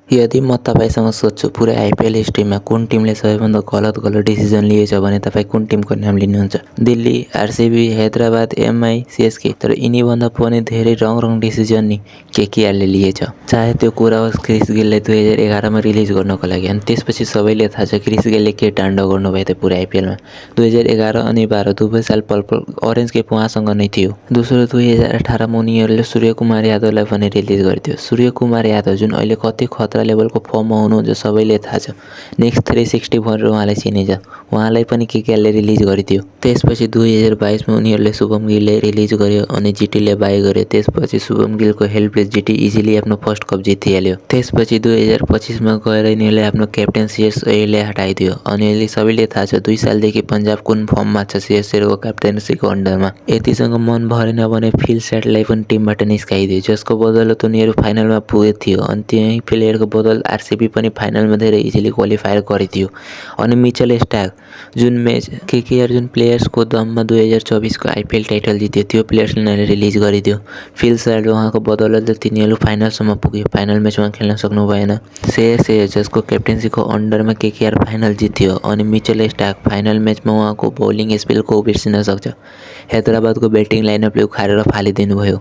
यदि म तपाईँसँग सोध्छु पुरै आइपिएल हिस्ट्रीमा कुन टिमले सबैभन्दा गलत डिसिजन लिएछ भने तपाईँ कुन टिमको नाम लिनुहुन्छ? Delhi, RCB, Hyderabad, MI, CSK. तर यिनीभन्दा पनि धेरै रङ डिसिजन नि केकेआरले लिएछ। चाहे त्यो कुरा होस् क्रिस गेललाई 2011 मा रिलिज गर्नको लागि, अनि त्यसपछि सबैले थाहा छ क्रिस गेलले के ताण्डव गर्नुभयो त पुरै आइपिएलमा। 2011 अनि 12 दुवै साल पर्पल अरेन्जकै उहाँसँग नै थियो। दोस्रो 2018 मा उनीहरूले सूर्यकुमार यादवलाई पनि रिलिज गरिदियो। सूर्यकुमार यादव जुन अहिले कति खतरा लेभलको फर्ममा हुनुहुन्छ सबैले थाहा छ। नेक्स्ट 360 भनेर उहाँलाई चिनिन्छ। उहाँलाई पनि केकेआरले रिलिज गरिदियो। त्यसपछि 2022 मा उनीहरूले शुभम गिललाई रिलिज गर्यो अनि जिटीले बाई गर्यो। त्यसपछि शुभम गिलको हेल्पले जिटी इजिली आफ्नो फर्स्ट कप जितिहाल्यो। त्यसपछि 2025 मा गएर यिनीहरूले आफ्नो क्याप्टेन सीएस अय्यरलाई हटाइदियो अनि अहिले सबैले थाहा छ 2 सालदेखि पन्जाब कुन फर्ममा छ सीएस अय्यरको क्याप्टेन्सीको अन्डरमा। यतिसँग मन भरेन भने फिल सेटललाई पनि टिमबाट निस्काइदियो, जसको बदौलत उनीहरू फाइनलमा पुगे थियो अनि त्यही प्लेयरको बदौलत आरसिबी पनि फाइनलमा धेरै इजिली क्वालिफायर गरिदियो। अनि मिचेल स्टार्क जुन म्याच केकेआर जुन प्लेयर्सको दममा 2024 को आइपिएल टाइटल जित्यो त्यो प्लेयर्सलाई रिलिज गरिदियो। फिल सेटल उहाँको बदौलतले तिनीहरू फाइनलसम्म पुग्यो। फाइनल म्याचमा खेल्न सक्नु भएन। श्रेयस अय्यर जसको क्याप्टेन्सीको अन्डरमा केकेआर फाइनल जित्यो अनि मिचेल स्टार्क फाइनल म्याचमा उहाँको बौलिङ स्पेलको बिर्सिन सक्छ। हैदराबादको ब्याटिङ लाइनअपले उखालेर फालिदिनु भयो।